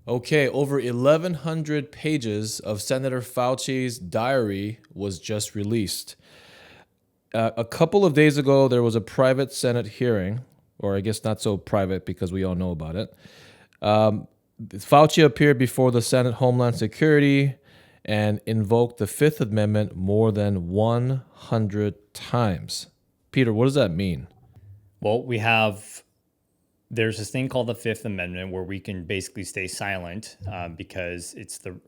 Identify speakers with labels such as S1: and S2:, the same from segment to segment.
S1: Okay, over 1,100 pages of Senator Fauci's diary was just released. A couple of days ago, there was a private Senate hearing, or I guess not so private because we all know about it. Fauci appeared before the Senate Homeland Security and invoked the Fifth Amendment more than 100 times. Peter, what does that mean?
S2: Well, there's this thing called the Fifth Amendment where we can basically stay silent because it's the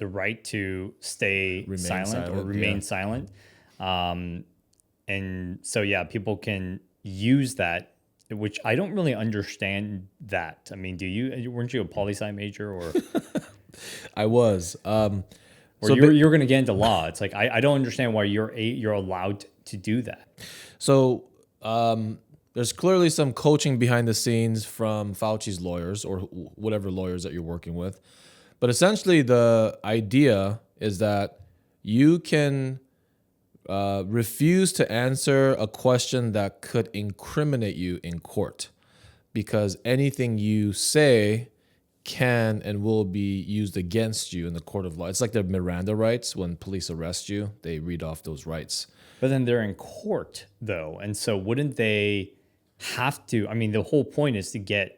S2: right to stay silent or remain silent. And so, yeah, people can use that, which I don't really understand that. I mean, weren't you a poli-sci major or?
S1: I was.
S2: Or you're going to get into law. It's like, I don't understand why you're allowed to do that.
S1: So there's clearly some coaching behind the scenes from Fauci's lawyers or whatever lawyers that you're working with. But essentially the idea is that you can refuse to answer a question that could incriminate you in court because anything you say can and will be used against you in the court of law. It's like the Miranda rights. When police arrest you, they read off those rights.
S2: But then they're in court, though. And so wouldn't they have to? I mean, the whole point is to get,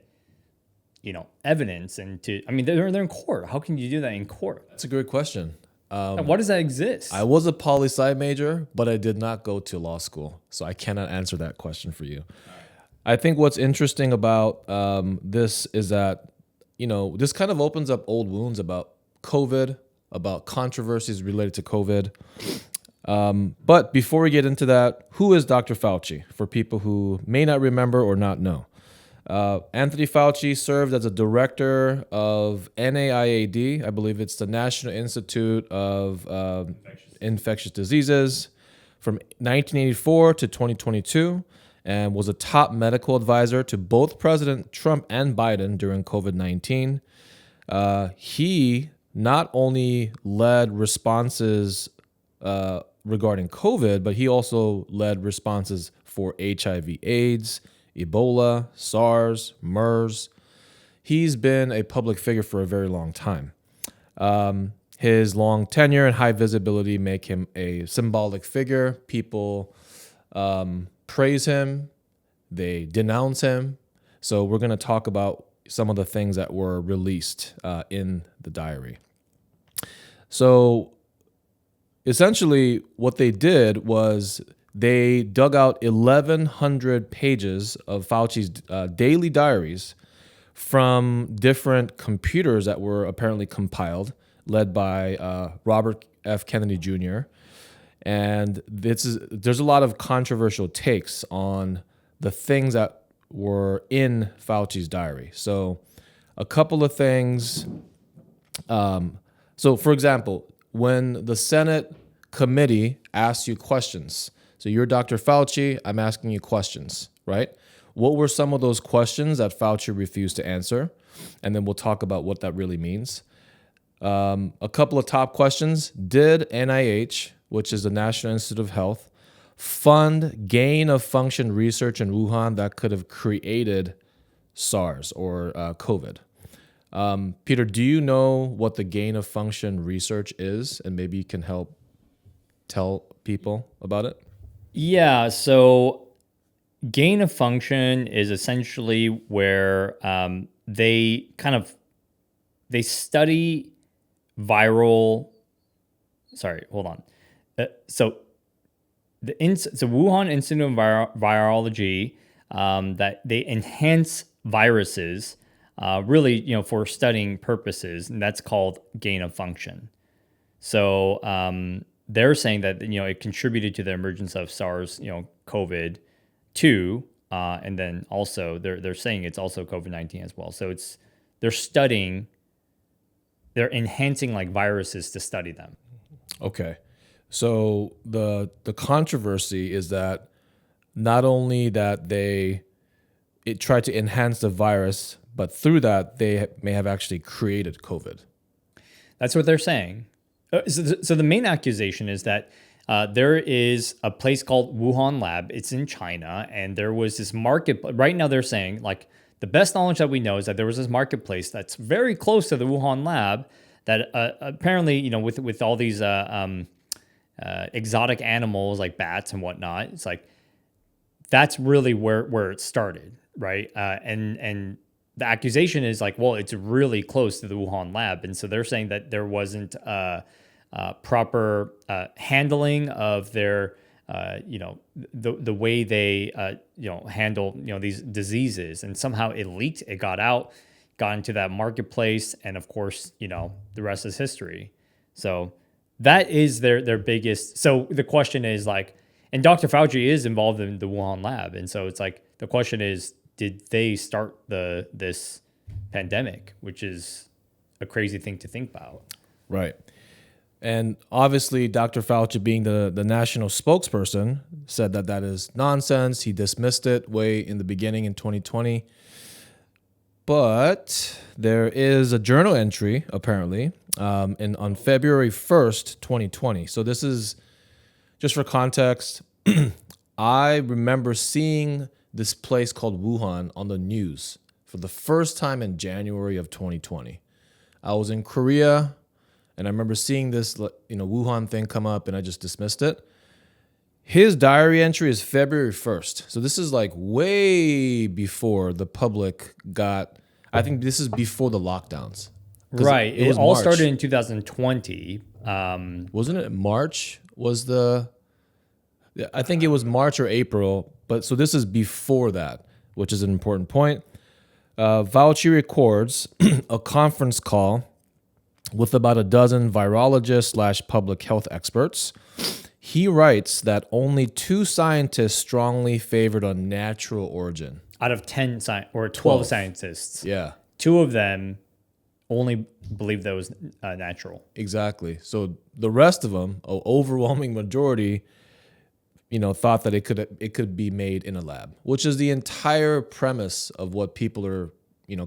S2: evidence and they're in court. How can you do that in court?
S1: That's a great question.
S2: Why does that exist?
S1: I was a poli-sci major, but I did not go to law school, so I cannot answer that question for you. I think what's interesting about this is that, this kind of opens up old wounds about COVID, about controversies related to COVID. But before we get into that, who is Dr. Fauci for people who may not remember or not know? Anthony Fauci served as a director of NIAID. I believe it's the National Institute of Infectious Diseases from 1984 to 2022 and was a top medical advisor to both President Trump and Biden during COVID-19. He not only led responses regarding COVID, but he also led responses for HIV/AIDS, Ebola, SARS, MERS. He's been a public figure for a very long time. His long tenure and high visibility make him a symbolic figure. People praise him, they denounce him. So we're going to talk about some of the things that were released in the diary. So essentially what they did was they dug out 1,100 pages of Fauci's daily diaries from different computers that were apparently compiled, led by Robert F. Kennedy Jr. And there's a lot of controversial takes on the things that were in Fauci's diary. So a couple of things. So for example, when the Senate committee asks you questions, so you're Dr. Fauci, I'm asking you questions, right? What were some of those questions that Fauci refused to answer? And then we'll talk about what that really means. A couple of top questions. Did NIH, which is the National Institute of Health, fund gain-of-function research in Wuhan that could have created SARS or COVID? Peter, do you know what the gain-of-function research is? And maybe you can help tell people about it?
S2: Yeah, so gain of function is essentially where they study viral. Sorry, hold on. So Wuhan Institute of Virology that they enhance viruses, really, for studying purposes, and that's called gain of function. So they're saying that it contributed to the emergence of SARS, COVID-2, and then also they're saying it's also COVID-19 as well. So they're enhancing like viruses to study them.
S1: Okay, so the controversy is that not only that it tried to enhance the virus, but through that they may have actually created COVID.
S2: That's what they're saying. So the main accusation is that there is a place called Wuhan Lab. It's in China, and there was this market. Right now, they're saying like the best knowledge that we know is that there was this marketplace that's very close to the Wuhan lab that apparently, with all these exotic animals like bats and whatnot, it's like that's really where it started, right? And the accusation is like, well, it's really close to the Wuhan lab, and so they're saying that there wasn't proper handling of their, the way they, handle, these diseases, and somehow it leaked, it got out, got into that marketplace, and of course, the rest is history. So that is their biggest. So the question is like, and Dr. Fauci is involved in the Wuhan lab, and so it's like the question is, did they start this pandemic, which is a crazy thing to think about.
S1: Right. And obviously, Dr. Fauci, being the national spokesperson, said that is nonsense. He dismissed it way in the beginning in 2020. But there is a journal entry, apparently, on February 1st, 2020. So this is, just for context, I remember seeing this place called Wuhan on the news for the first time in January of 2020. I was in Korea, and I remember seeing this, Wuhan thing come up, and I just dismissed it. His diary entry is February 1st. So this is like way before the public got, I think this is before the lockdowns.
S2: Right. It all
S1: March.
S2: started in 2020.
S1: Wasn't it March I think it was March or April, but so this is before that, which is an important point. Fauci records a conference call with about a dozen virologists / public health experts. He writes that only 2 scientists strongly favored a natural origin.
S2: Out of 12 scientists.
S1: Yeah.
S2: 2 of them only believed that was natural.
S1: Exactly. So the rest of them, an overwhelming majority, thought that it could be made in a lab, which is the entire premise of what people are,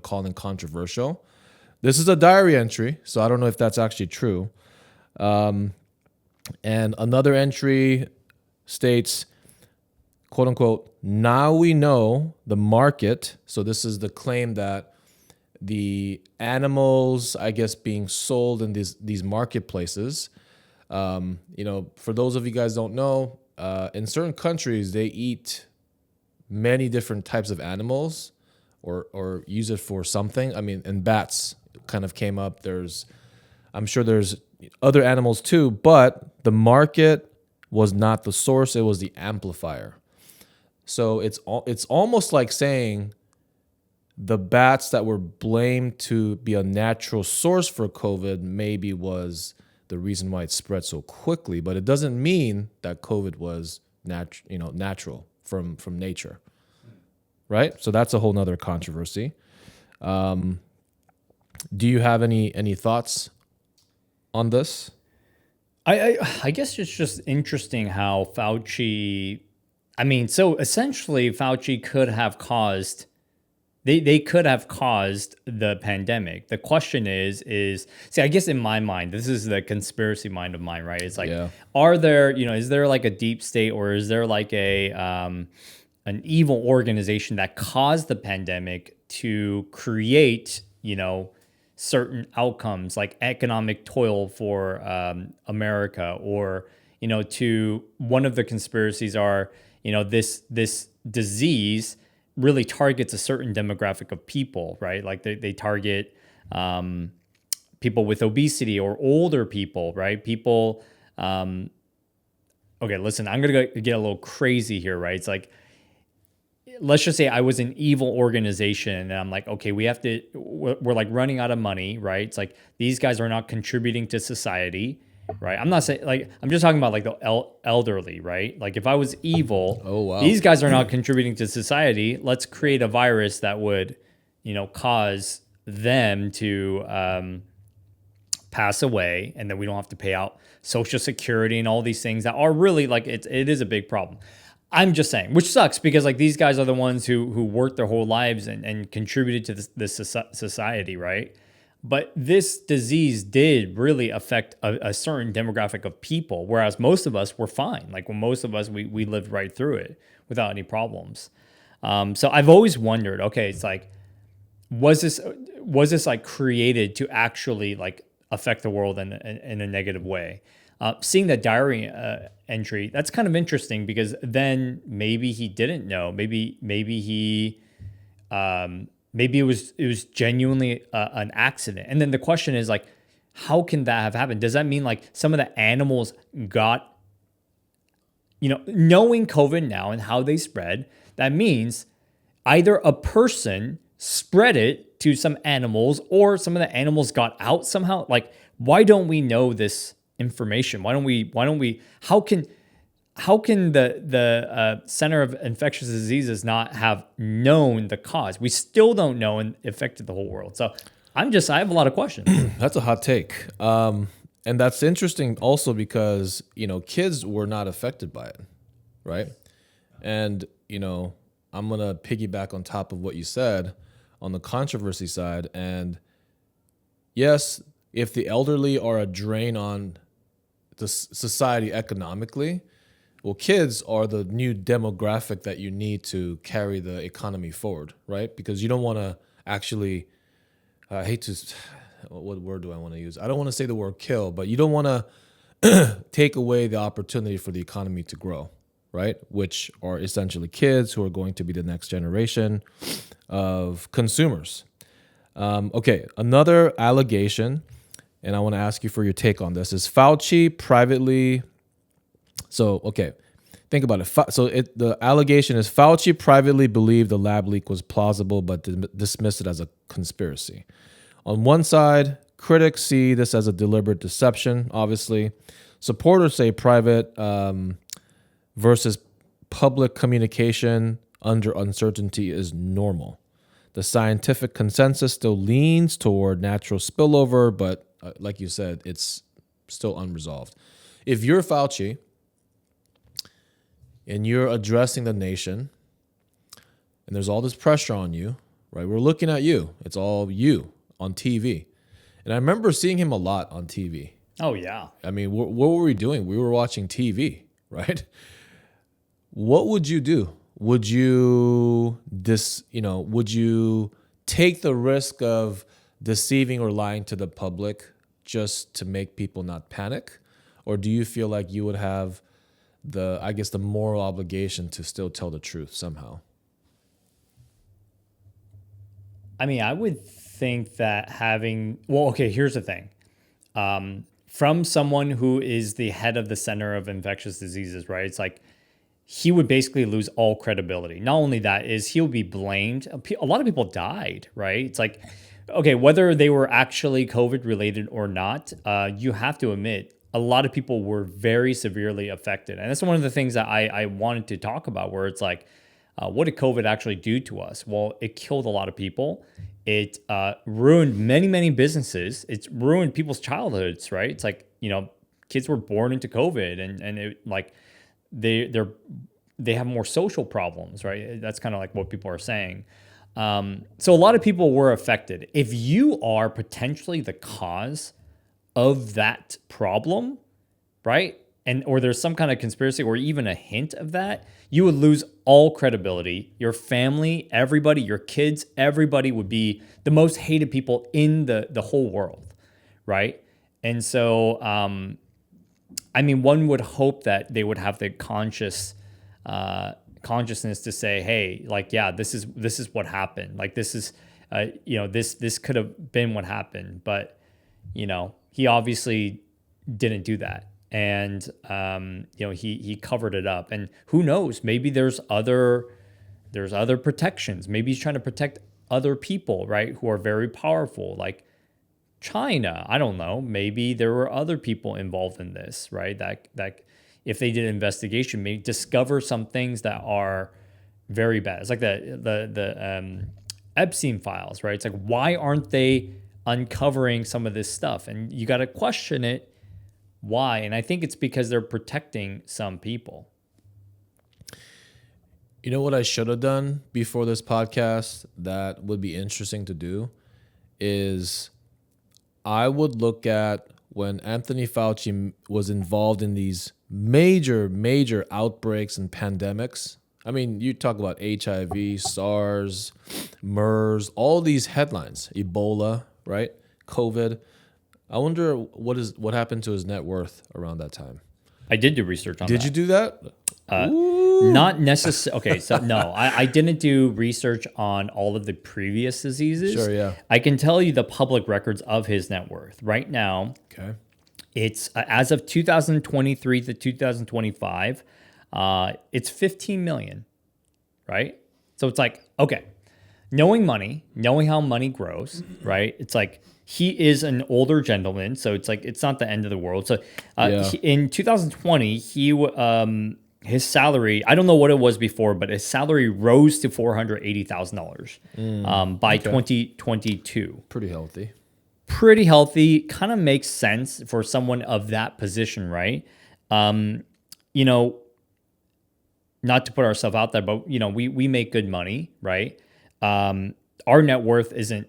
S1: calling controversial. This is a diary entry, so I don't know if that's actually true. And another entry states, quote unquote, now we know the market. So this is the claim that the animals, I guess, being sold in these marketplaces. For those of you guys don't know, in certain countries, they eat many different types of animals or use it for something. I mean, and bats kind of came up. I'm sure there's other animals too, but the market was not the source. It was the amplifier. So it's almost like saying the bats that were blamed to be a natural source for COVID maybe was the reason why it spread so quickly, but it doesn't mean that COVID was natural from nature, right? So that's a whole nother controversy. Do you have any thoughts on this?
S2: I guess it's just interesting how Fauci, so essentially Fauci could have caused, they could have caused the pandemic. The question is, see, I guess in my mind, this is the conspiracy mind of mine, right? It's like, Are there, is there like a deep state, or is there like an evil organization that caused the pandemic to create, certain outcomes like economic toil for America, or, to one of the conspiracies are, this disease really targets a certain demographic of people, right? Like they target people with obesity or older people, right? People, okay, listen, I'm going to get a little crazy here, right? It's like, let's just say I was an evil organization and I'm like, okay, we're like running out of money, right? It's like, these guys are not contributing to society, right? I'm not saying, like, I'm just talking about like the elderly, right? Like if I was evil, these guys are not contributing to society. Let's create a virus that would, cause them to pass away, and then we don't have to pay out Social Security and all these things that are really like, it is a big problem. I'm just saying, which sucks because like these guys are the ones who worked their whole lives and contributed to this society, right? But this disease did really affect a certain demographic of people, whereas most of us were fine. Like when most of us, we lived right through it without any problems. So I've always wondered, okay, it's like, was this like created to actually like affect the world in a negative way? Seeing that diary entry, that's kind of interesting because then maybe he didn't know. Maybe he maybe it was genuinely an accident. And then the question is like, how can that have happened? Does that mean like some of the animals got, knowing COVID now and how they spread, that means either a person spread it to some animals or some of the animals got out somehow. Like, why don't we know this information? Why don't we, how can the Center of Infectious Diseases not have known the cause? We still don't know and affected the whole world. So I have a lot of questions.
S1: That's a hot take. And that's interesting also because, kids were not affected by it, right? And, I'm going to piggyback on top of what you said on the controversy side. And yes, if the elderly are a drain on the society economically, well, kids are the new demographic that you need to carry the economy forward, right? Because you don't want to actually, I hate to, what word do I want to use? I don't want to say the word kill, but you don't want to take away the opportunity for the economy to grow, right? Which are essentially kids who are going to be the next generation of consumers. Okay, another allegation, and I want to ask you for your take on this, is Fauci privately. So, okay, think about it. The allegation is Fauci privately believed the lab leak was plausible, but dismissed it as a conspiracy. On one side, critics see this as a deliberate deception, obviously. Supporters say private versus public communication under uncertainty is normal. The scientific consensus still leans toward natural spillover, but like you said, it's still unresolved. If you're Fauci and you're addressing the nation and there's all this pressure on you, right? We're looking at you. It's all you on TV. And I remember seeing him a lot on TV.
S2: Oh, yeah.
S1: I mean, what were we doing? We were watching TV, right? What would you do? Would you would you take the risk of deceiving or lying to the public just to make people not panic? Or do you feel like you would have the moral obligation to still tell the truth somehow?
S2: I mean, I would think that here's the thing. From someone who is the head of the Center of Infectious Diseases, right? It's like he would basically lose all credibility. Not only that, is he'll be blamed. A lot of people died, right? It's like, okay, whether they were actually COVID related or not, you have to admit a lot of people were very severely affected. And that's one of the things that I wanted to talk about, where it's like, what did COVID actually do to us? Well, it killed a lot of people. It ruined many, many businesses. It's ruined people's childhoods, right? It's like, kids were born into COVID and it like they have more social problems, right? That's kind of like what people are saying. So a lot of people were affected. If you are potentially the cause of that problem, right? Or there's some kind of conspiracy or even a hint of that, you would lose all credibility. Your family, everybody, your kids, everybody would be the most hated people in the whole world, right? And so, one would hope that they would have the consciousness to say, hey, like, yeah, this is what happened. Like, this is, this could have been what happened. But, he obviously didn't do that. And, he covered it up. And who knows, maybe there's other protections. Maybe he's trying to protect other people, right, who are very powerful, like China. I don't know. Maybe there were other people involved in this, right? That if they did an investigation, may discover some things that are very bad. It's like the Epstein files, right? It's like, why aren't they uncovering some of this stuff? And you got to question it. Why? And I think it's because they're protecting some people.
S1: You know what I should have done before this podcast that would be interesting to do is I would look at when Anthony Fauci was involved in these major outbreaks and pandemics I mean, you talk about HIV, SARS, MERS, all these headlines, Ebola, right? COVID. I wonder what happened to his net worth around that time.
S2: I did do research on that.
S1: Did you do that?
S2: Not necessarily. Okay, so no, I didn't do research on all of the previous diseases.
S1: Sure, yeah.
S2: I can tell you the public records of his net worth. Right now,
S1: Okay.
S2: it's as of 2023 to 2025, it's 15 million, right? So it's like, okay, knowing how money grows, right? It's like he is an older gentleman, so it's like it's not the end of the world. So in 2020, his salary, I don't know what it was before, but his salary rose to $480,000 by 2022.
S1: Pretty healthy.
S2: Pretty healthy, kind of makes sense for someone of that position, right? You know, not to put ourselves out there, but you know, we make good money, right? Our net worth isn't,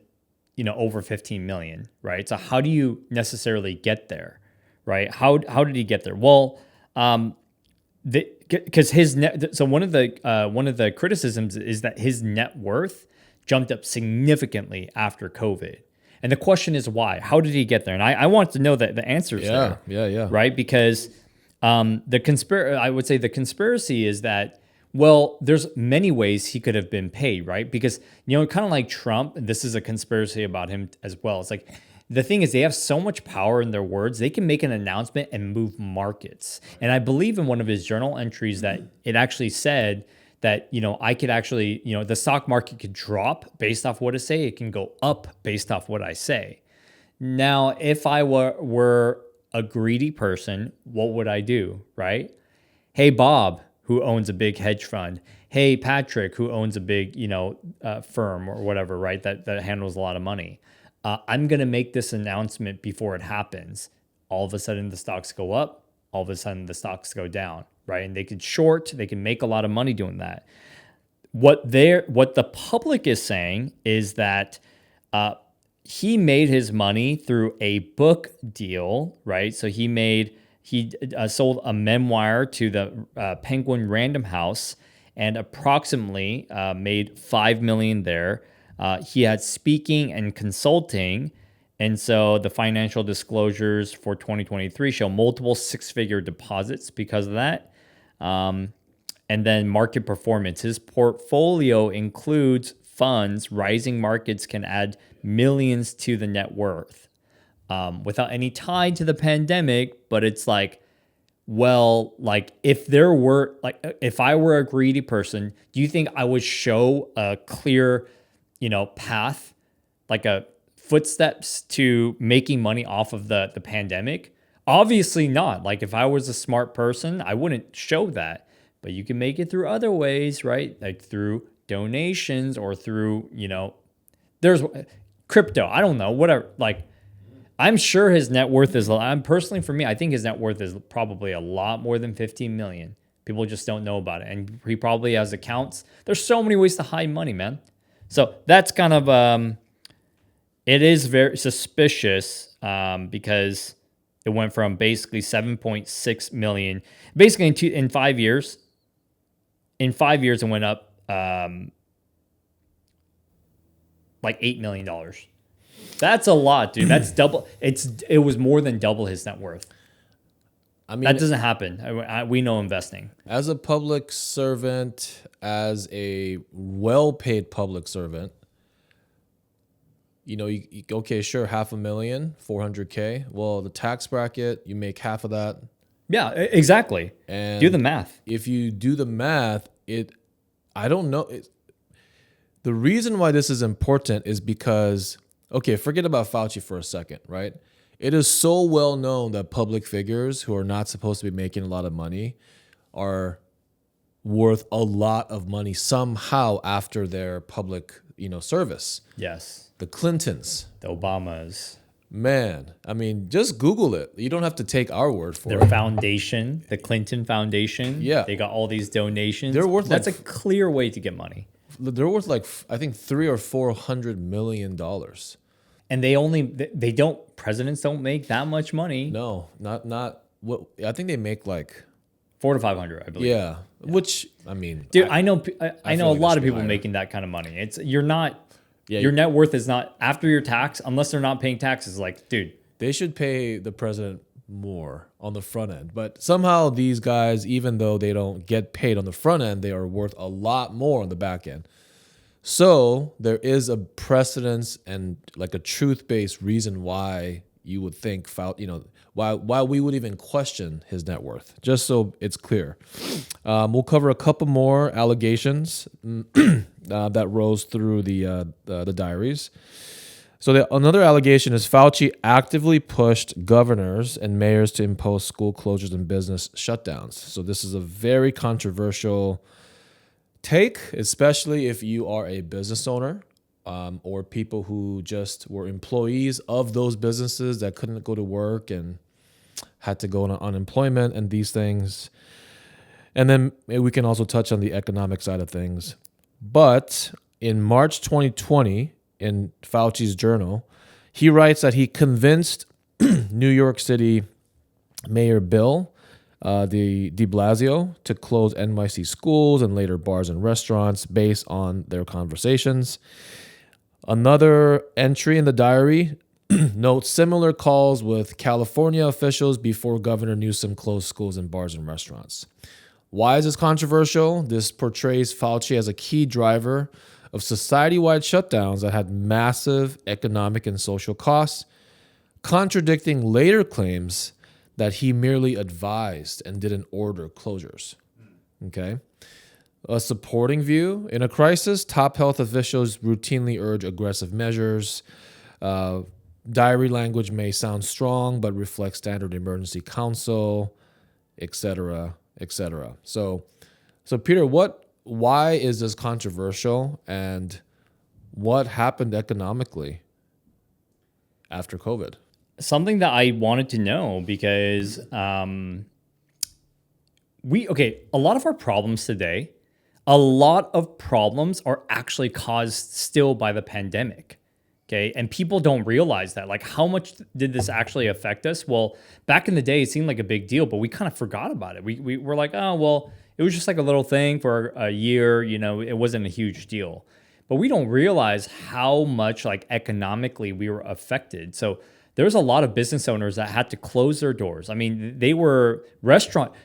S2: you know, over 15 million, right? So how do you necessarily get there, right? How did he get there? Well, because his net. So one of the criticisms is that his net worth jumped up significantly after COVID. And the question is why? How did he get there? And I want to know the answers there.
S1: Yeah.
S2: Right? Because I would say the conspiracy is that, well, there's many ways he could have been paid, right? Because, you know, kind of like Trump, this is a conspiracy about him as well. It's like, the thing is, they have so much power in their words, they can make an announcement and move markets. And I believe in one of his journal entries that it actually said that, you know, I could actually, you know, the stock market could drop based off what I say. It can go up based off what I say. Now, if I were a greedy person, what would I do, right? Hey, Bob, who owns a big hedge fund. Hey, Patrick, who owns a big, you know, firm or whatever, right? That handles a lot of money. I'm going to make this announcement before it happens. All of a sudden, the stocks go up. All of a sudden, the stocks go down, right? And they could short. They can make a lot of money doing that. What the public is saying is that he made his money through a book deal, right? So he sold a memoir to the Penguin Random House and approximately made $5 million there. He had speaking and consulting. And so the financial disclosures for 2023 show multiple six-figure deposits because of that. And then market performance. His portfolio includes funds. Rising markets can add millions to the net worth without any tie to the pandemic. But it's like, well, like if I were a greedy person, do you think I would show a clear, you know, path, like a footsteps to making money off of the pandemic? Obviously not. Like if I was a smart person, I wouldn't show that. But you can make it through other ways, right? Like through donations or through, you know, there's crypto. I don't know, whatever. Like I'm sure his net worth is, personally for me, I think his net worth is probably a lot more than 15 million. People just don't know about it. And he probably has accounts. There's so many ways to hide money, man. So that's kind of, it is very suspicious because it went from basically 7.6 million, basically in 5 years. In 5 years, it went up like $8 million. That's a lot, dude. That's double. It was more than double his net worth. I mean, that doesn't happen. We know investing.
S1: As a public servant, as a well-paid public servant, you know, okay, sure, $500,000, 400K. Well, the tax bracket, you make half of that.
S2: Yeah, exactly.
S1: And
S2: do the math.
S1: If you do the math, I don't know. The reason why this is important is because, okay, forget about Fauci for a second, right? It is so well known that public figures who are not supposed to be making a lot of money are worth a lot of money somehow after their public, you know, service.
S2: Yes.
S1: The Clintons.
S2: The Obamas.
S1: Man, I mean, just Google it. You don't have to take our word for it.
S2: Their foundation, the Clinton Foundation.
S1: Yeah.
S2: They got all these donations.
S1: They're worth
S2: That's a clear way to get money.
S1: They're worth like, I think, $300 or $400 million.
S2: And presidents don't make that much money.
S1: No, not what I think they make like
S2: 400 to 500, I believe.
S1: Yeah. which I mean,
S2: Dude, I know I know a
S1: like it
S2: lot
S1: should
S2: of
S1: be
S2: people
S1: higher.
S2: making that kind of money. It's you're not
S1: Yeah,
S2: your net worth is not after your tax unless they're not paying taxes. Like, dude,
S1: they should pay the president more on the front end. But somehow these guys, even though they don't get paid on the front end, they are worth a lot more on the back end. So there is a precedence and like a truth-based reason why you would think, why we would even question his net worth. Just so it's clear, we'll cover a couple more allegations that rose through the diaries. So another allegation is Fauci actively pushed governors and mayors to impose school closures and business shutdowns. So this is a very controversial take, especially if you are a business owner or people who just were employees of those businesses that couldn't go to work and had to go on unemployment and these things. And then we can also touch on the economic side of things. But in March 2020, in Fauci's journal, he writes that he convinced New York City Mayor Bill de Blasio to close NYC schools and later bars and restaurants based on their conversations. Another entry in the diary notes similar calls with California officials before Governor Newsom closed schools and bars and restaurants. Why is this controversial? This portrays Fauci as a key driver of society-wide shutdowns that had massive economic and social costs, contradicting later claims that he merely advised and didn't order closures. Okay? A supporting view: in a crisis, top health officials routinely urge aggressive measures. Diary language may sound strong, but reflects standard emergency counsel, etc., etc. So Peter, why is this controversial, and what happened economically after COVID?
S2: something that I wanted to know because a lot of our problems today, a lot of problems are actually caused still by the pandemic. Okay. And people don't realize that. Like, how much did this actually affect us? Well, back in the day, it seemed like a big deal, but we kind of forgot about it. We were like, oh, well, it was just like a little thing for a year. You know, it wasn't a huge deal. But we don't realize how much, like, economically we were affected. So there's a lot of business owners that had to close their doors. I mean, they were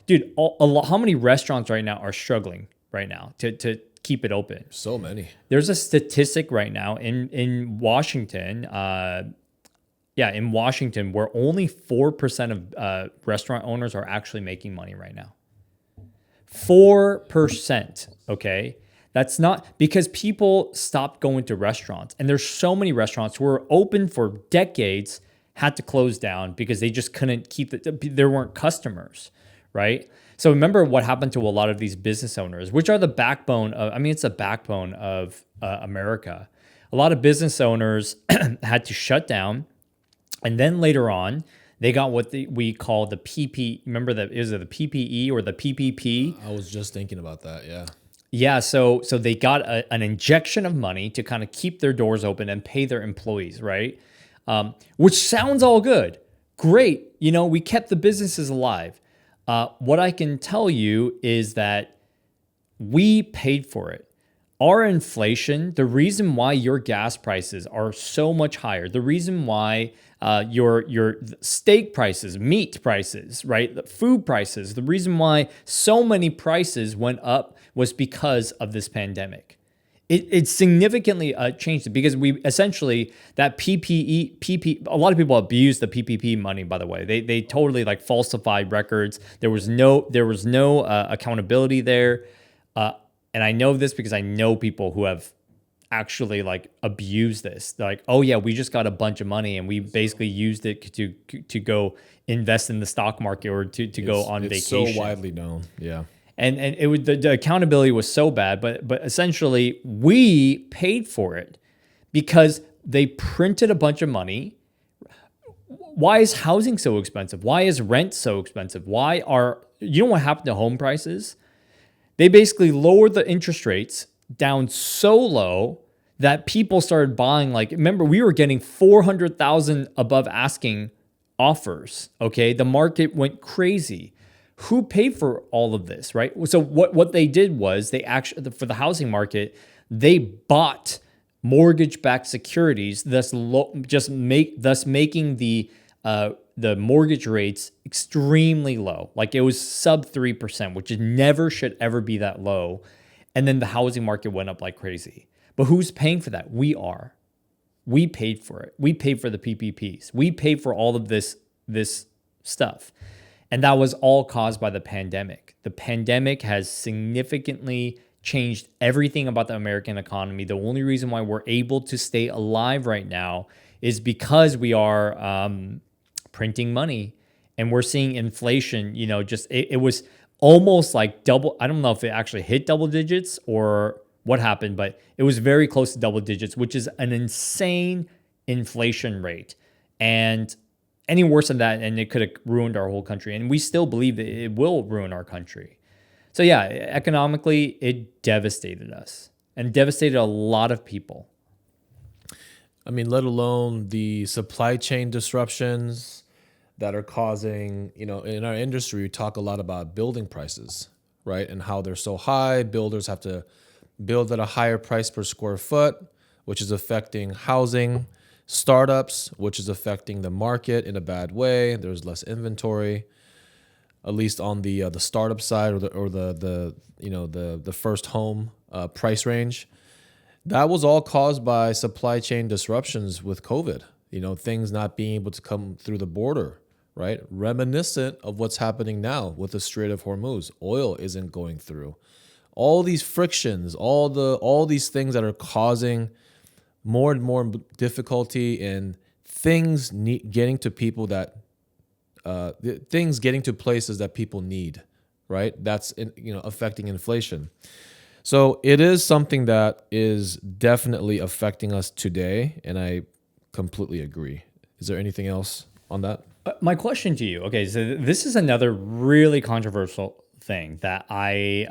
S2: dude, how many restaurants right now are struggling right now to keep it open?
S1: So many.
S2: There's a statistic right now in Washington, in Washington, where only 4% of restaurant owners are actually making money right now. 4%, okay? That's not because people stopped going to restaurants. And there's so many restaurants who were open for decades, had to close down because they just couldn't there weren't customers, right? So remember what happened to a lot of these business owners, which are the backbone of, it's the backbone of America. A lot of business owners had to shut down. And then later on, they got what we call the PP. Remember that, is it the PPE or the PPP?
S1: I was just thinking about that, yeah.
S2: Yeah, so they got an injection of money to kind of keep their doors open and pay their employees, right? Which sounds all good. Great. You know, we kept the businesses alive. What I can tell you is that we paid for it. Our inflation, the reason why your gas prices are so much higher, the reason why your steak prices, meat prices, right, the food prices, the reason why so many prices went up was because of this pandemic. It significantly changed it because we essentially, that PP, a lot of people abuse the PPP money, by the way. They totally like falsified records. There was no accountability there. And I know this because I know people who have actually like abused this. They're like, oh yeah, we just got a bunch of money and we basically used it to go invest in the stock market or to go on vacation.
S1: It's so widely known, yeah.
S2: And it was the accountability was so bad, but essentially we paid for it because they printed a bunch of money. Why is housing so expensive? Why is rent so expensive? You know what happened to home prices? They basically lowered the interest rates down so low that people started buying. Like, remember, we were getting 400,000 above asking offers. Okay, the market went crazy. who paid for all of this, right? So what they did was they actually, for the housing market, they bought mortgage-backed securities, thus making the mortgage rates extremely low. Like it was sub 3%, which never should ever be that low. And then the housing market went up like crazy. But who's paying for that? We are. We paid for it. We paid for the PPPs. We paid for all of this stuff. And that was all caused by the pandemic. The pandemic has significantly changed everything about the American economy. The only reason why we're able to stay alive right now is because we are printing money, and we're seeing inflation. It was almost like double. I don't know if it actually hit double digits or what happened, but it was very close to double digits, which is an insane inflation rate. And any worse than that, and it could have ruined our whole country. And we still believe that it will ruin our country. So yeah, economically, it devastated us and devastated a lot of people.
S1: I mean, let alone the supply chain disruptions that are causing, in our industry, we talk a lot about building prices, right? And how they're so high. Builders have to build at a higher price per square foot, which is affecting housing. Startups, which is affecting the market in a bad way. There's less inventory, at least on the startup side or the first home price range. That was all caused by supply chain disruptions with COVID. Things not being able to come through the border, right? Reminiscent of what's happening now with the Strait of Hormuz. Oil isn't going through. All these frictions, all these things that are causing more and more difficulty in things getting to people that things getting to places that people need, right? That's affecting inflation. So it is something that is definitely affecting us today, and I completely agree. Is there anything else on that?
S2: My question to you, okay, so this is another really controversial thing that I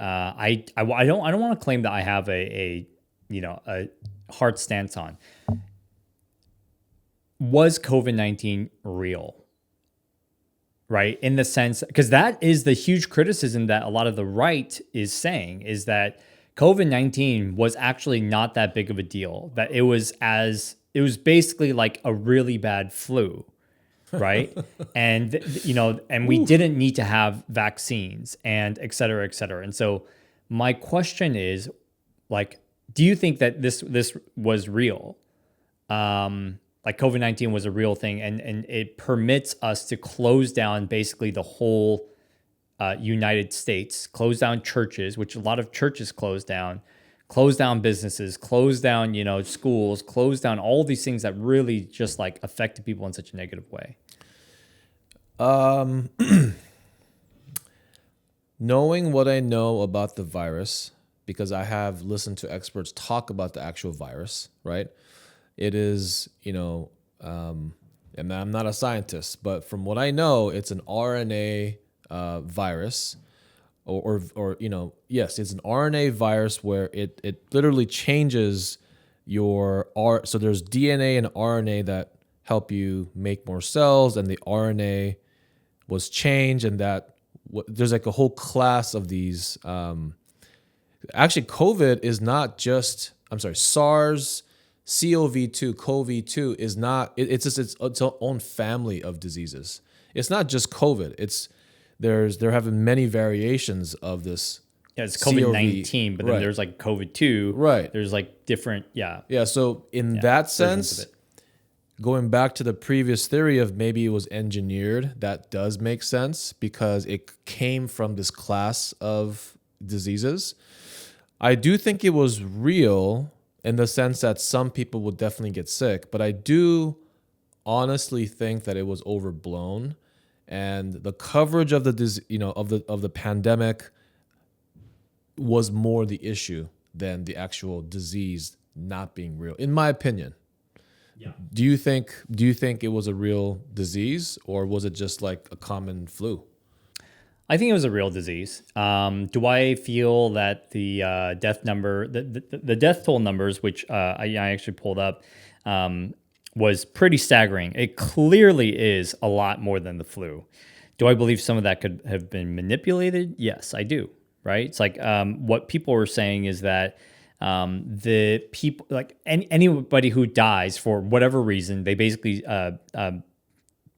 S2: don't want to claim that I have a hard stance on. Was COVID-19 real? Right? In the sense, because that is the huge criticism that a lot of the right is saying, is that COVID-19 was actually not that big of a deal, that it was basically like a really bad flu, right? And we didn't need to have vaccines and et cetera, et cetera. And so my question is, like, do you think that this was real? Like COVID-19 was a real thing, and it permits us to close down basically the whole United States, close down churches, which a lot of churches close down businesses, close down, schools, close down all these things that really just like affected people in such a negative way.
S1: Knowing what I know about the virus, because I have listened to experts talk about the actual virus, right? It is, and I'm not a scientist, but from what I know, it's an RNA virus, yes, it's an RNA virus where it literally changes so there's DNA and RNA that help you make more cells, and the RNA was changed, and that there's like a whole class of these. Actually, COVID is not just, SARS CoV-2 is not, it's just its own family of diseases. It's not just COVID. They're having many variations of this.
S2: Yeah, it's COVID-19, but then there's like COVID-2.
S1: Right.
S2: There's like different, yeah.
S1: Yeah, so in that sense, going back to the previous theory of maybe it was engineered, that does make sense because it came from this class of diseases. I do think it was real in the sense that some people would definitely get sick, but I do honestly think that it was overblown, and the coverage of the pandemic was more the issue than the actual disease not being real, in my opinion. Yeah. Do you think it was a real disease, or was it just like a common flu?
S2: I think it was a real disease. Do I feel that the death number, the death toll numbers, which I actually pulled up, was pretty staggering. It clearly is a lot more than the flu. Do I believe some of that could have been manipulated? Yes, I do. Right? It's like what people were saying is that the people, like anybody who dies for whatever reason, they basically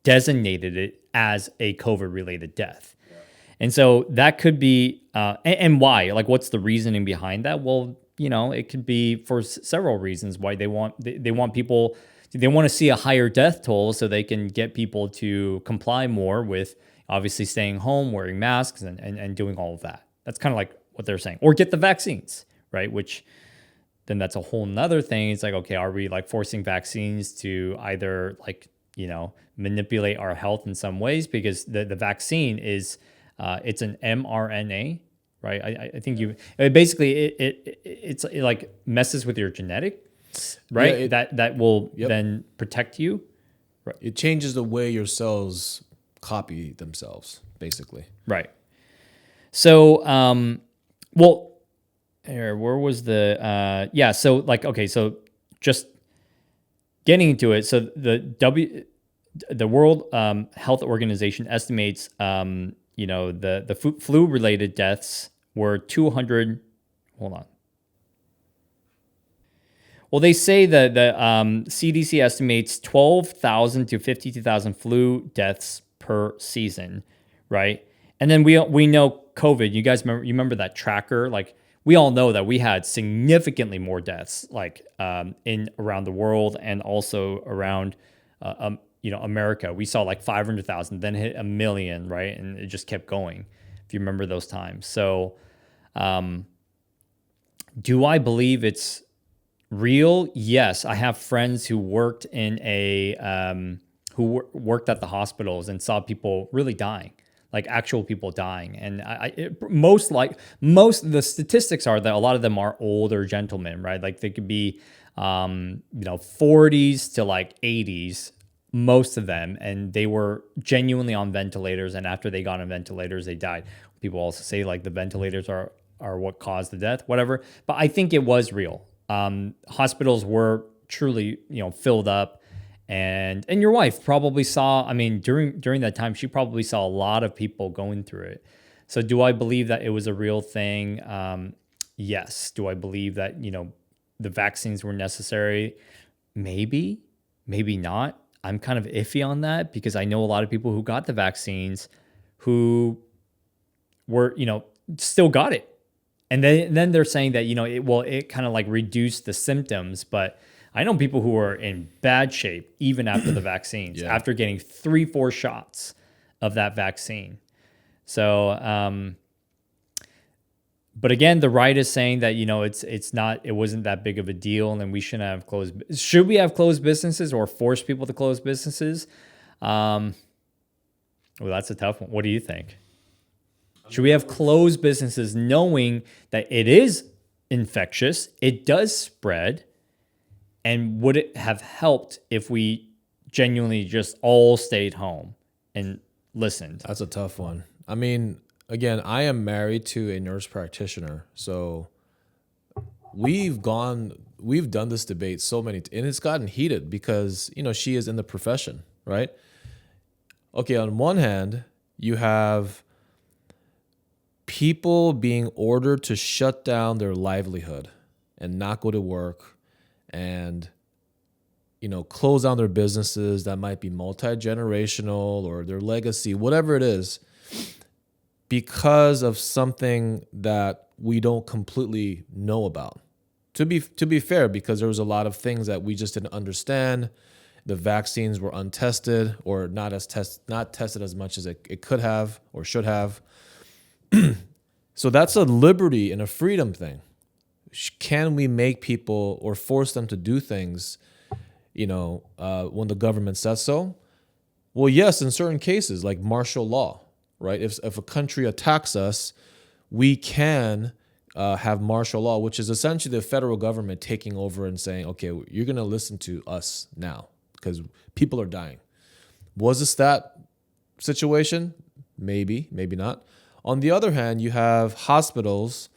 S2: designated it as a COVID-related death. Yeah. And so that could be, and why? Like, what's the reasoning behind that? Well, it could be for several reasons why they want people, they want to see a higher death toll so they can get people to comply more with obviously staying home, wearing masks, and doing all of that. That's kind of like what they're saying. Or get the vaccines, right? Which then that's a whole nother thing. It's like, okay, are we like forcing vaccines to either like, manipulate our health in some ways? Because the vaccine is, it's an mRNA, right? I think it like messes with your genetics, right? Yeah, that will then protect you.
S1: Right. It changes the way your cells copy themselves, basically.
S2: Right. So, well, where was the, so like, okay, so just getting into it. So the World Health Organization estimates, the flu related deaths were 200, hold on. Well, they say that the CDC estimates 12,000 to 52,000 flu deaths per season, right? And then we know COVID. You guys remember that tracker? Like, we all know that we had significantly more deaths, like in around the world and also around, America. We saw like 500,000, then hit 1 million, right? And it just kept going. If you remember those times. So, do I believe it's real? Yes, I have friends who worked in worked at the hospitals and saw people really dying. Like actual people dying. And most of the statistics are that a lot of them are older gentlemen, right? Like they could be, 40s to like 80s, most of them. And they were genuinely on ventilators. And after they got on ventilators, they died. People also say like the ventilators are what caused the death, whatever. But I think it was real. Hospitals were truly, filled up. And your wife probably saw, during that time, she probably saw a lot of people going through it. So do I believe that it was a real thing? Yes. Do I believe that, the vaccines were necessary? Maybe, maybe not. I'm kind of iffy on that because I know a lot of people who got the vaccines who were, still got it. And then they're saying that, it kind of like reduced the symptoms, but I know people who are in bad shape even after the vaccines, after getting 3-4 shots of that vaccine. So, but again, the right is saying that, it wasn't that big of a deal and then we shouldn't have closed. Should we have closed businesses or force people to close businesses? Well, that's a tough one. What do you think? Should we have closed businesses knowing that it is infectious, it does spread? And would it have helped if we genuinely just all stayed home and listened?
S1: That's a tough one. Again, I am married to a nurse practitioner. So we've done this debate so many times, and it's gotten heated because, she is in the profession, right? Okay, on one hand, you have people being ordered to shut down their livelihood and not go to work and, close down their businesses that might be multi-generational or their legacy, whatever it is, because of something that we don't completely know about. To be fair, because there was a lot of things that we just didn't understand. The vaccines were untested or not tested as much as it could have or should have. So that's a liberty and a freedom thing. Can we make people or force them to do things, when the government says so? Well, yes, in certain cases, like martial law, right? If a country attacks us, we can have martial law, which is essentially the federal government taking over and saying, okay, you're going to listen to us now because people are dying. Was this that situation? Maybe, maybe not. On the other hand, you have hospitals,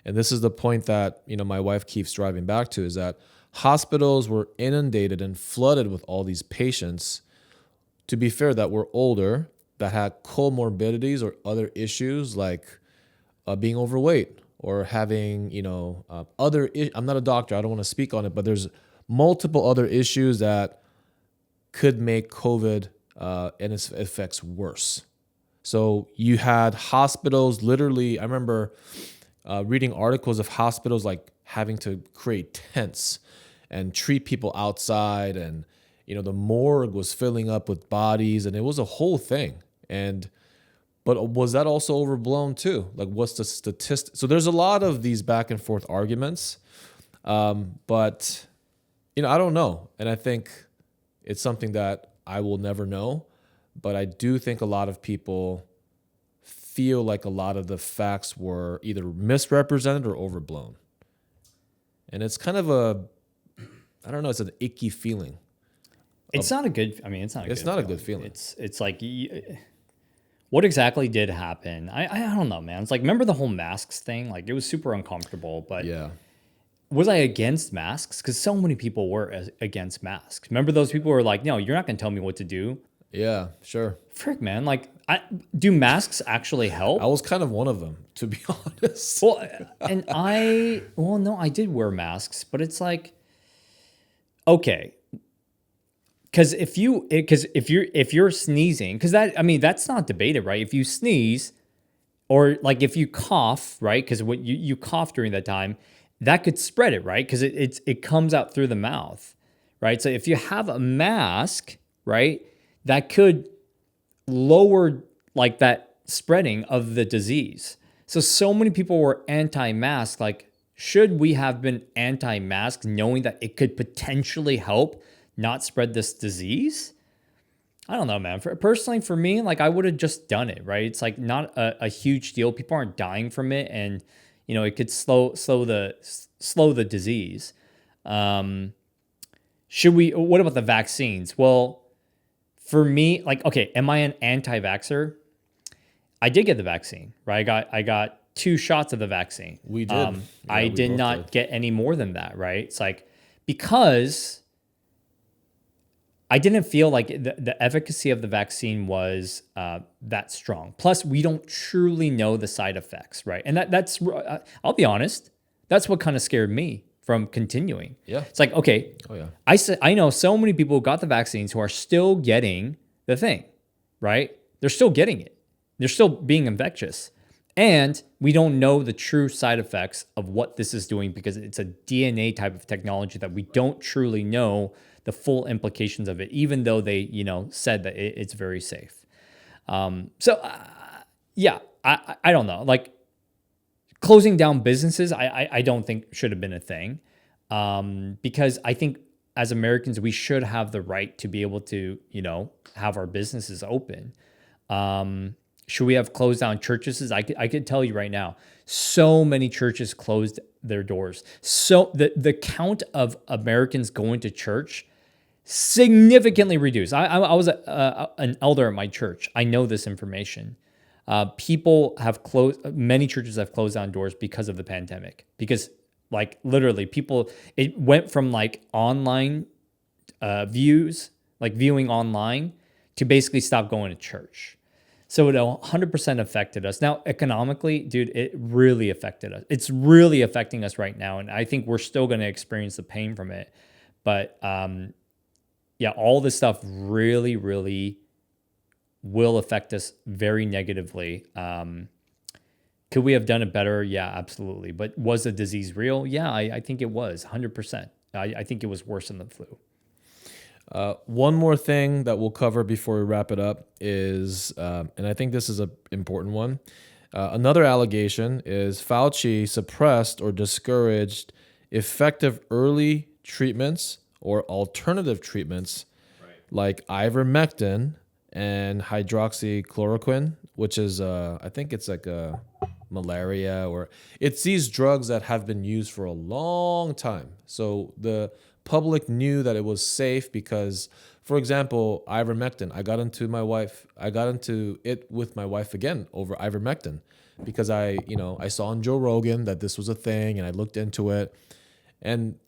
S1: and this is the point that, my wife keeps driving back to, is that hospitals were inundated and flooded with all these patients, to be fair, that were older, that had comorbidities or other issues like being overweight or having, I'm not a doctor, I don't want to speak on it, but there's multiple other issues that could make COVID and its effects worse. So you had hospitals literally, I remember reading articles of hospitals like having to create tents and treat people outside, and the morgue was filling up with bodies, and it was a whole thing. But was that also overblown too? Like, what's the statistic? So there's a lot of these back and forth arguments, but I don't know, and I think it's something that I will never know. But I do think a lot of people feel like a lot of the facts were either misrepresented or overblown. And it's kind of I don't know, it's an icky feeling.
S2: It's not a good, I mean, it's not
S1: a good feeling.
S2: It's like, what exactly did happen? I don't know, man. It's like, remember the whole masks thing? Like, it was super uncomfortable, but
S1: yeah.
S2: Was I against masks? Because so many people were against masks. Remember those people who were like, no, you're not going to tell me what to do?
S1: Yeah, sure.
S2: Frick, man. Like, do masks actually help?
S1: I was kind of one of them, to be honest.
S2: Well, and no, I did wear masks, but it's like, okay. Because if you're sneezing, because that's not debated, right? If you sneeze, or like if you cough, right? Because what you cough during that time, that could spread it, right? Because it comes out through the mouth, right? So if you have a mask, right, that could lower like that spreading of the disease. So many people were anti-mask. Like, should we have been anti-mask knowing that it could potentially help not spread this disease? I don't know, man. Personally, for me, like, I would have just done it, right? It's like not a huge deal. People aren't dying from it, and it could slow the disease. What about the vaccines? Well, for me, like, okay, am I an anti-vaxxer? I did get the vaccine, right? I got 2 shots of the vaccine.
S1: We did.
S2: I did not get any more than that, right? It's like, because I didn't feel like the efficacy of the vaccine was that strong. Plus, we don't truly know the side effects, right? And that's I'll be honest, that's what kind of scared me from continuing.
S1: Yeah.
S2: It's like, okay,
S1: oh yeah,
S2: I know so many people who got the vaccines who are still getting the thing, right? They're still getting it. They're still being infectious. And we don't know the true side effects of what this is doing, because it's a DNA type of technology that we don't truly know the full implications of it, even though they, said that it's very safe. Yeah, I don't know. Like, closing down businesses, I don't think should have been a thing, because I think as Americans, we should have the right to be able to, have our businesses open. Should we have closed down churches? I could tell you right now, so many churches closed their doors. So the count of Americans going to church significantly reduced. I was an elder at my church. I know this information. Many churches have closed down doors because of the pandemic. Because, like, literally, it went from like online viewing online, to basically stop going to church. So it 100% affected us. Now, economically, dude, it really affected us. It's really affecting us right now. And I think we're still going to experience the pain from it. But yeah, all this stuff really, really will affect us very negatively. Could we have done it better? Yeah, absolutely. But was the disease real? Yeah, I think it was 100%. I think it was worse than the flu.
S1: One more thing that we'll cover before we wrap it up is, and I think this is an important one, another allegation is Fauci suppressed or discouraged effective early treatments or alternative treatments, right, like ivermectin and hydroxychloroquine, which is, I think it's like a malaria, or it's these drugs that have been used for a long time. So the public knew that it was safe because, for example, ivermectin, I got into it with my wife again over ivermectin because I saw on Joe Rogan that this was a thing, and I looked into it, and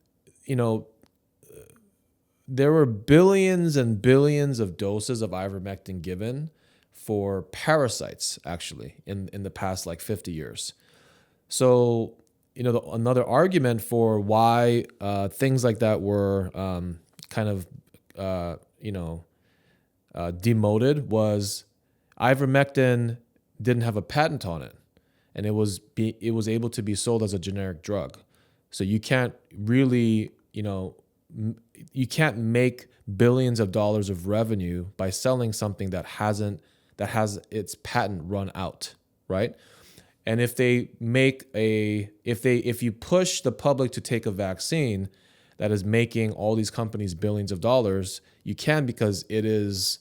S1: there were billions and billions of doses of ivermectin given for parasites, actually, in the past like 50 years. So, another argument for why things like that were demoted was ivermectin didn't have a patent on it, and it was able to be sold as a generic drug. So you can't really, you can't make billions of dollars of revenue by selling something that has its patent run out, right? And if you push the public to take a vaccine that is making all these companies billions of dollars, you can, because it is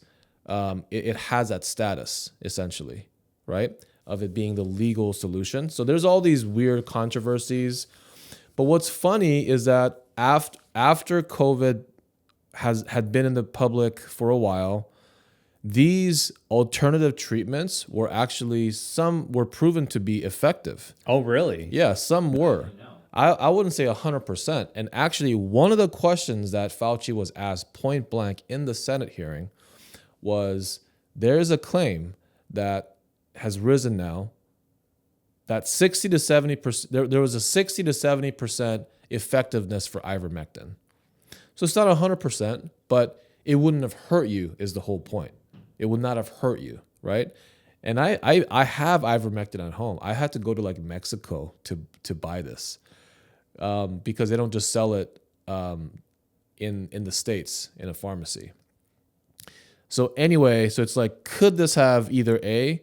S1: it has that status essentially, right, of it being the legal solution. So there's all these weird controversies. But what's funny is that after COVID had been in the public for a while, these alternative treatments were actually, some were proven to be effective.
S2: Oh, really?
S1: Yeah, some were. I wouldn't say 100%. And actually, one of the questions that Fauci was asked point blank in the Senate hearing was, there's a claim that has risen now that 60 to 70%, there was a 60 to 70% effectiveness for ivermectin. So it's not 100%, but it wouldn't have hurt you is the whole point. It would not have hurt you, right? And I have ivermectin at home. I had to go to like Mexico to buy this because they don't just sell it in the States in a pharmacy. So anyway, so it's like, could this have either A,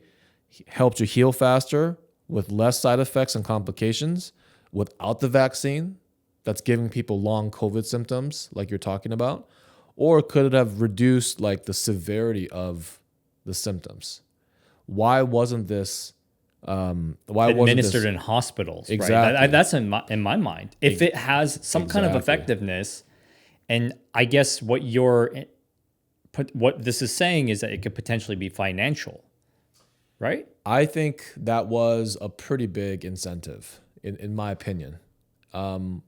S1: helped you heal faster with less side effects and complications without the vaccine that's giving people long COVID symptoms like you're talking about? Or could it have reduced like the severity of the symptoms? Why wasn't this
S2: administered in hospitals?
S1: Exactly.
S2: Right? That's in my mind. If it has some kind of effectiveness, and I guess what this is saying is that it could potentially be financial, right?
S1: I think that was a pretty big incentive, in my opinion. The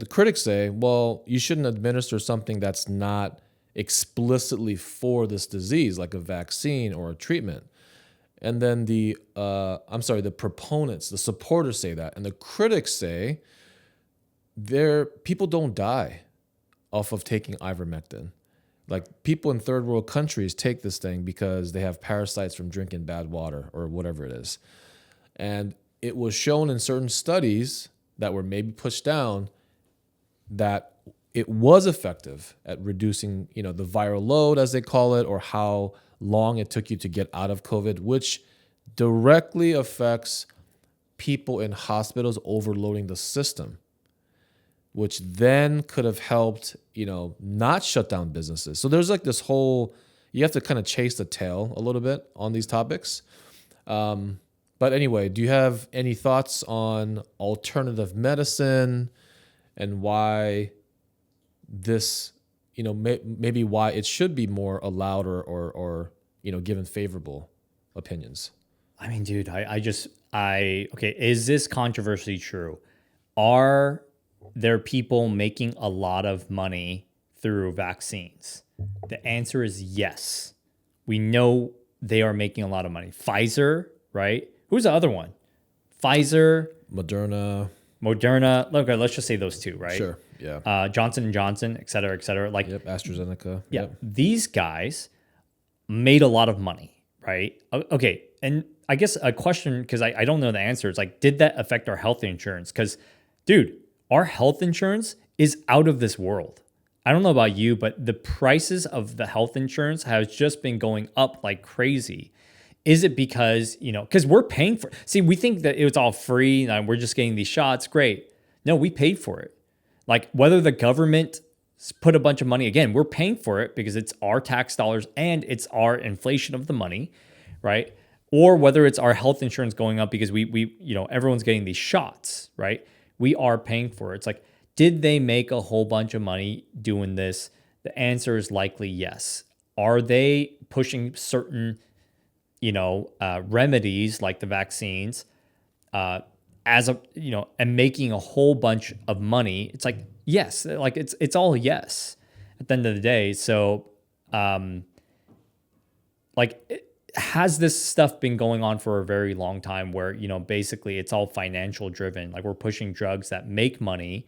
S1: critics say, well, you shouldn't administer something that's not explicitly for this disease, like a vaccine or a treatment. And then the proponents, the supporters say that. And the critics say people don't die off of taking ivermectin. Like, people in third world countries take this thing because they have parasites from drinking bad water or whatever it is. And it was shown in certain studies that were maybe pushed down that it was effective at reducing, the viral load, as they call it, or how long it took you to get out of COVID, which directly affects people in hospitals overloading the system, which then could have helped, not shut down businesses. So there's like this whole, you have to kind of chase the tail a little bit on these topics. But anyway, do you have any thoughts on alternative medicine and why this, maybe why it should be more allowed or given favorable opinions?
S2: I mean, dude, okay, is this controversy true? Are there people making a lot of money through vaccines? The answer is yes. We know they are making a lot of money. Pfizer, right? Who's the other one? Pfizer,
S1: Moderna.
S2: Okay, let's just say those two, right?
S1: Sure. Yeah.
S2: Johnson & Johnson, et cetera, et cetera. Like,
S1: yep. AstraZeneca.
S2: Yeah.
S1: Yep.
S2: These guys made a lot of money, right? Okay. And I guess a question, because I don't know the answer, is like, did that affect our health insurance? Because, dude, our health insurance is out of this world. I don't know about you, but the prices of the health insurance has just been going up like crazy. Is it because, because we're paying for, see, we think that it was all free and we're just getting these shots. Great. No, we paid for it. Like, whether the government put a bunch of money, again, we're paying for it because it's our tax dollars and it's our inflation of the money, right? Or whether it's our health insurance going up because we everyone's getting these shots, right? We are paying for it. It's like, did they make a whole bunch of money doing this? The answer is likely yes. Are they pushing certain remedies like the vaccines, and making a whole bunch of money? It's like, yes, like it's all yes at the end of the day. So, has this stuff been going on for a very long time where, basically it's all financial driven? Like we're pushing drugs that make money.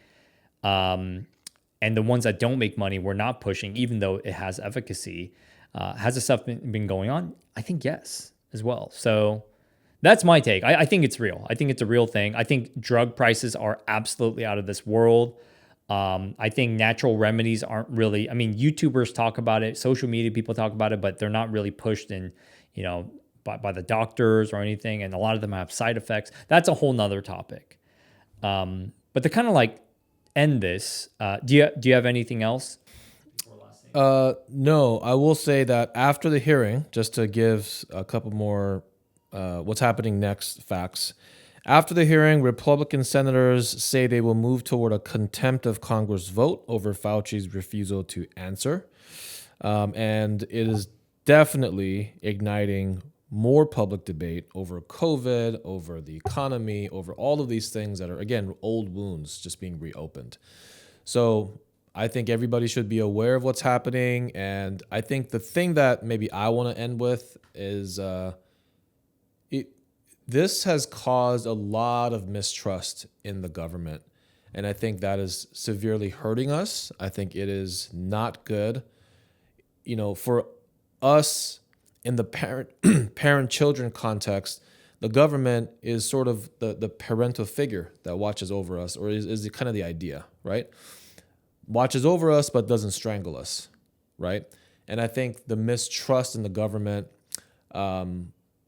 S2: And the ones that don't make money, we're not pushing, even though it has efficacy. Has this stuff been going on? I think yes, as well. So that's my take. I think it's real. I think it's a real thing. I think drug prices are absolutely out of this world. I think natural remedies aren't really, YouTubers talk about it, social media people talk about it, but they're not really pushed in, by the doctors or anything. And a lot of them have side effects. That's a whole nother topic. But to kind of like end this, do you have anything else?
S1: No, I will say that after the hearing, just to give a couple more what's happening next facts. After the hearing, Republican senators say they will move toward a contempt of Congress vote over Fauci's refusal to answer. And it is definitely igniting more public debate over COVID, over the economy, over all of these things that are, again, old wounds just being reopened. So I think everybody should be aware of what's happening. And I think the thing that maybe I want to end with is this has caused a lot of mistrust in the government. And I think that is severely hurting us. I think it is not good. For us in the parent-children context, the government is sort of the parental figure that watches over us, or is kind of the idea, right? Watches over us but doesn't strangle us, right? And I think the mistrust in the government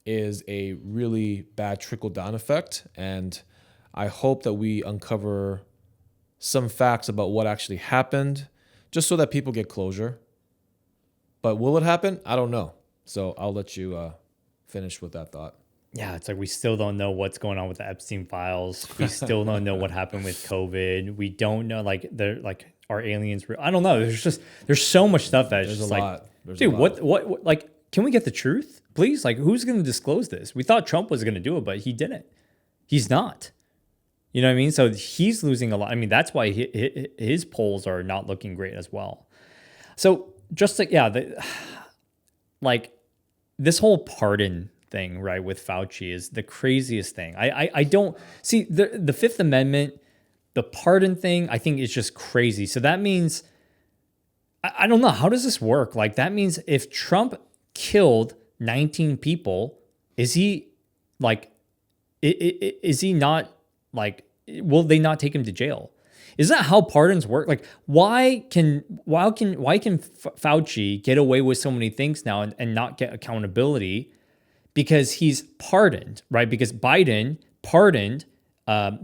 S1: is a really bad trickle-down effect. And I hope that we uncover some facts about what actually happened, just so that people get closure. But will it happen? I don't know. So I'll let you finish with that thought.
S2: Yeah, it's like we still don't know what's going on with the Epstein files. We still don't know what happened with COVID. We don't know, are aliens real? I don't know. There's so much stuff that is just like, dude, what, like, can we get the truth, please? Like, who's going to disclose this? We thought Trump was going to do it, but he didn't. He's not. You know what I mean? So he's losing a lot. That's why his polls are not looking great as well. So just like, this whole pardon thing, right, with Fauci is the craziest thing. I don't see the Fifth Amendment, the pardon thing, I think is just crazy. So that means, I don't know, how does this work? Like, that means if Trump killed 19 people, is he like, is he not like, will they not take him to jail? Is that how pardons work? Like, why can Fauci get away with so many things now and not get accountability? Because he's pardoned, right? Because Biden pardoned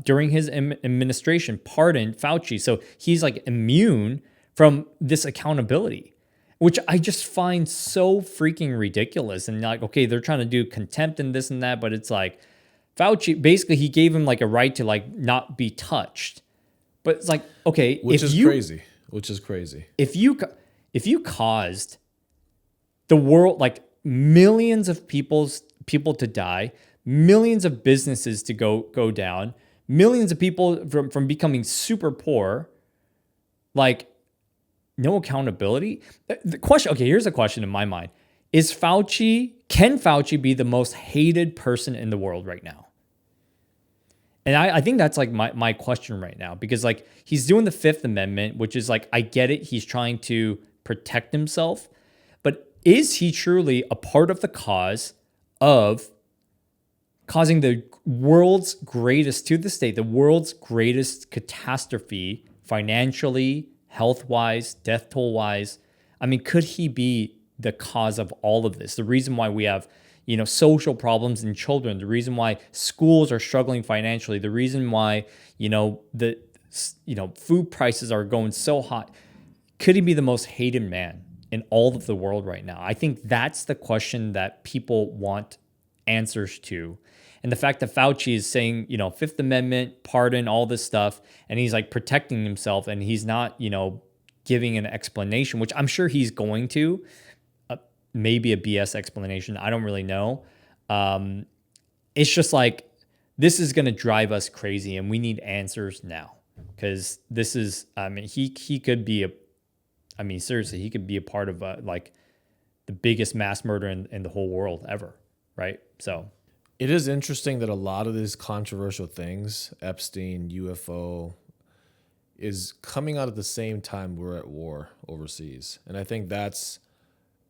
S2: during his administration, pardoned Fauci. So he's like immune from this accountability, which I just find so freaking ridiculous. And like, okay, they're trying to do contempt and this and that, but it's like Fauci, basically he gave him like a right to like not be touched. But it's like, okay,
S1: which is crazy. If
S2: you caused the world, like millions of people to die, millions of businesses to go down, millions of people from becoming super poor, like no accountability. The question, okay, here's a question in my mind. Can Fauci be the most hated person in the world right now? And I think that's like my question right now, because like he's doing the Fifth Amendment, which is like, I get it. He's trying to protect himself, but is he truly a part of the cause of causing the world's greatest, to this day, the world's greatest catastrophe financially, health-wise, death toll-wise? Could he be the cause of all of this? The reason why we have social problems in children, the reason why schools are struggling financially, the reason why, food prices are going so hot. Could he be the most hated man in all of the world right now? I think that's the question that people want answers to. And the fact that Fauci is saying, Fifth Amendment, pardon, all this stuff, and he's like protecting himself and he's not, giving an explanation, which I'm sure he's going to. Maybe a BS explanation. I don't really know. It's just like, this is going to drive us crazy and we need answers now, because this is, he could be seriously, he could be a part of the biggest mass murder in the whole world ever, right? So
S1: it is interesting that a lot of these controversial things, Epstein, UFO, is coming out at the same time we're at war overseas. And I think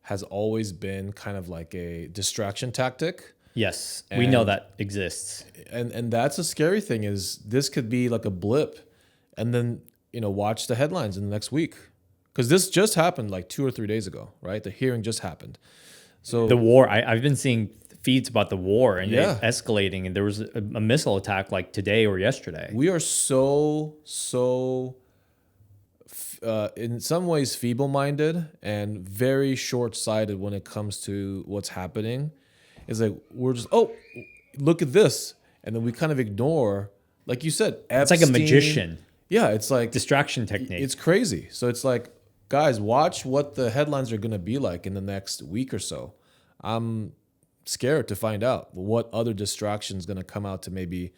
S1: has always been kind of like a distraction tactic.
S2: yes, we know that exists.
S1: And that's a scary thing, is this could be like a blip, and then, watch the headlines in the next week. Because this just happened like 2 or 3 days ago, right? The hearing just happened. So
S2: The war, I've been seeing feeds about the war and
S1: Yeah.
S2: it escalating, and there was a missile attack like today or yesterday.
S1: we are so in some ways feeble-minded and very short-sighted when it comes to what's happening. It's like we're just, oh, look at this, and then we kind of ignore, like you said,
S2: It's like a
S1: Epstein.
S2: magician
S1: Yeah, it's like
S2: distraction technique.
S1: it's crazy. So it's like, guys, watch what the headlines are going to be like in the next week or so. I'm scared to find out what other distraction is going to come out to maybe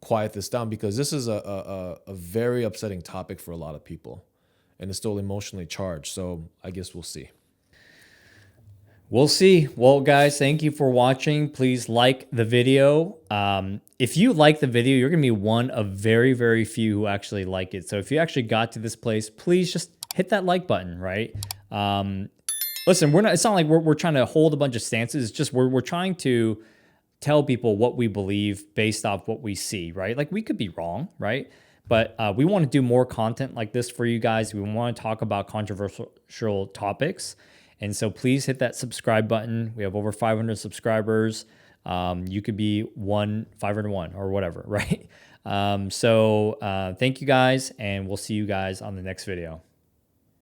S1: quiet this down, because this is a very upsetting topic for a lot of people, and it's still emotionally charged. So I guess we'll see.
S2: We'll see. Well, guys, thank you for watching. Please like the video. If you like the video, you're going to be one of very, very few who actually like it. So if you actually got to this place, please just hit that like button, right? Listen, it's not like we're trying to hold a bunch of stances. It's just we're trying to tell people what we believe based off what we see, right? Like, we could be wrong, right? But we want to do more content like this for you guys. We want to talk about controversial topics. And so please hit that subscribe button. We have over 500 subscribers. You could be 501 or whatever, right? So thank you guys, and we'll see you guys on the next video.